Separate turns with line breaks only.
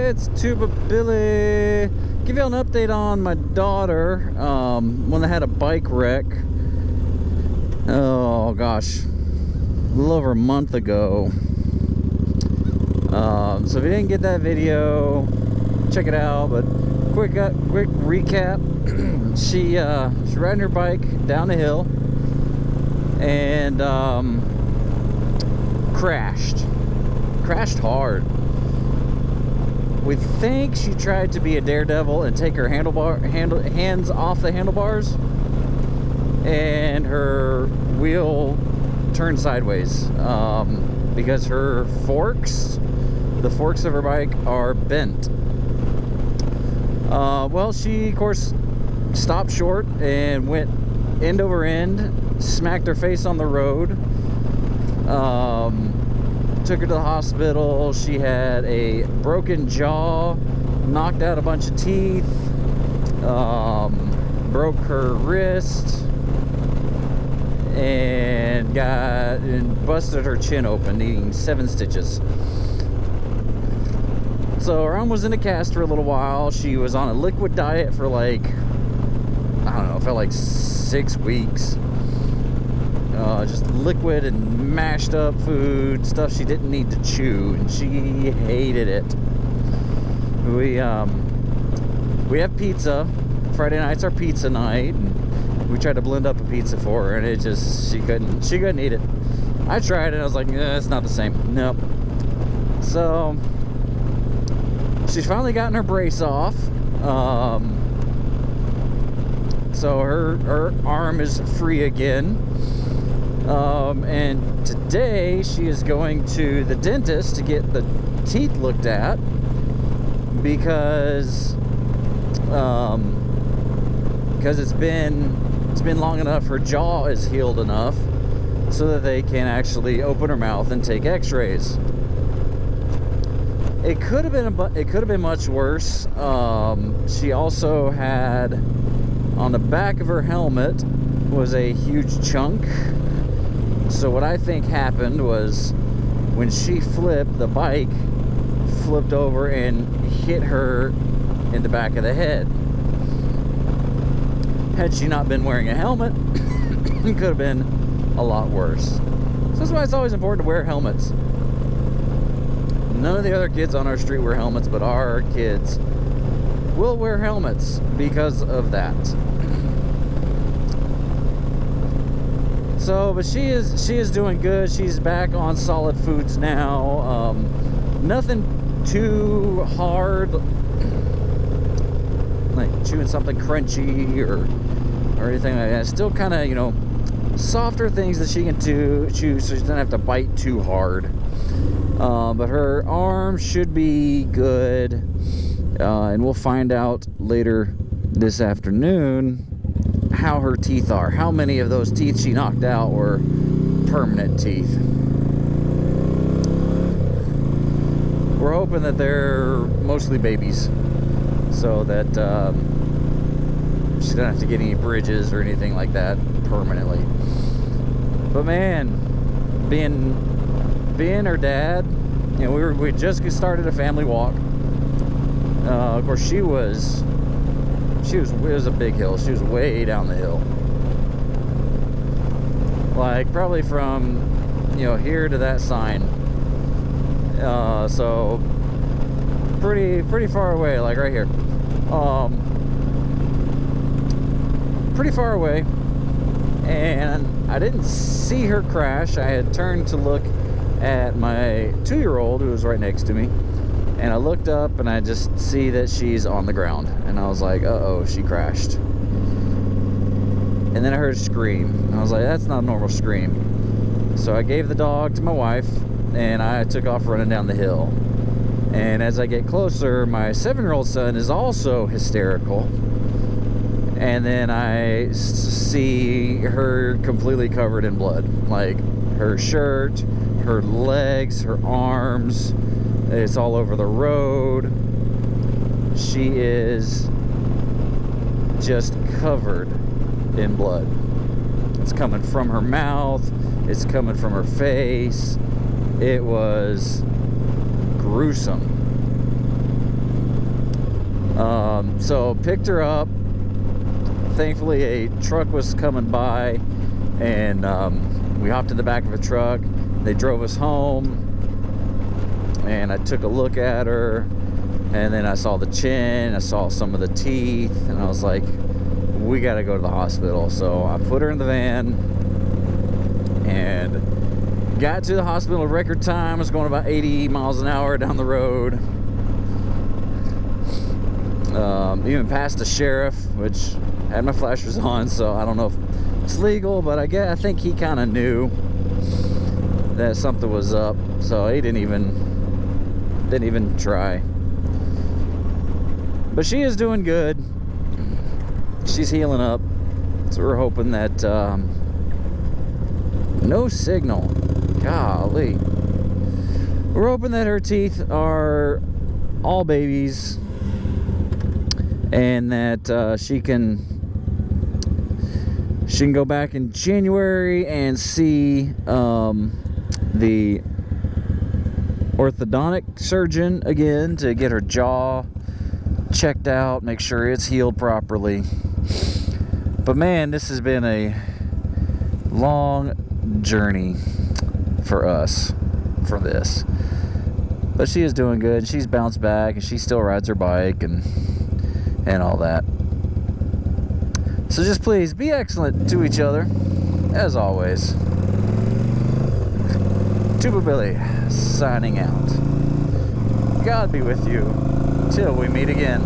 It's Tuba Billy. Give you an update on my daughter. One that had a bike wreck. Oh gosh, a little over a month ago. So if you didn't get that video, check it out. But quick recap. She's riding her bike down the hill and crashed hard. We think she tried to be a daredevil and take her hands off the handlebars, and her wheel turned sideways because the forks of her bike are bent. Well, she of course stopped short and went end over end, smacked her face on the road. Took her to the hospital. She had a broken jaw, knocked out a bunch of teeth, broke her wrist, and busted her chin open, needing 7 stitches. So her arm was in a cast for a little while. She was on a liquid diet for like, I don't know, it felt like 6 weeks. Just liquid and mashed up food, stuff she didn't need to chew, and she hated it. We have pizza. Friday night's our pizza night, and we tried to blend up a pizza for her, and it just, she couldn't eat it. I tried it, and I was like, it's not the same. Nope. So she's finally gotten her brace off. So her arm is free again. And today she is going to the dentist to get the teeth looked at because it's been long enough. Her jaw is healed enough so that they can actually open her mouth and take x-rays. It could have been much worse. She also had, on the back of her helmet was a huge chunk. So what I think happened was when she flipped, the bike flipped over and hit her in the back of the head. Had she not been wearing a helmet, it could have been a lot worse. So that's why it's always important to wear helmets. None of the other kids on our street wear helmets, but our kids will wear helmets because of that. So, but she is doing good. She's back on solid foods now. Nothing too hard, like chewing something crunchy or anything like that. Still kind of, you know, softer things that she can chew, so she doesn't have to bite too hard. But her arm should be good, and we'll find out later this afternoon how her teeth are. How many of those teeth she knocked out were permanent teeth. We're hoping that they're mostly babies, so that she doesn't have to get any bridges or anything like that permanently. But man, being her dad, you know, we just started a family walk. Of course, it was a big hill. She was way down the hill, like probably from, you know, here to that sign. So pretty far away, like right here. Pretty far away, and I didn't see her crash. I had turned to look at my 2-year-old who was right next to me, and I looked up and I just see that she's on the ground, and I was like, uh-oh, she crashed. And then I heard a scream, and I was like, that's not a normal scream. So I gave the dog to my wife, and I took off running down the hill. And as I get closer, my 7-year-old son is also hysterical. And then I see her completely covered in blood. Like her shirt, her legs, her arms, it's all over the road. She is just covered in blood. It's coming from her mouth, it's coming from her face. It was gruesome. So picked her up. Thankfully, a truck was coming by, and we hopped in the back of a truck. They drove us home, and I took a look at her, and then I saw the chin, I saw some of the teeth, and I was like, we got to go to the hospital. So I put her in the van and got to the hospital in record time. I was going about 80 miles an hour down the road. Even past the sheriff, which had my flashers on, so I don't know if it's legal, but I think he kind of knew that something was up, so he didn't even try. But she is doing good. She's healing up, so we're hoping that no signal. Golly. We're hoping that her teeth are all babies, and that she can go back in January and see the orthodontic surgeon again to get her jaw checked out, make sure it's healed properly. But man, this has been a long journey for us for this. But she is doing good. She's bounced back, and she still rides her bike and all that. So just please be excellent to each other, as always. Tuba Billy signing out. God be with you till we meet again.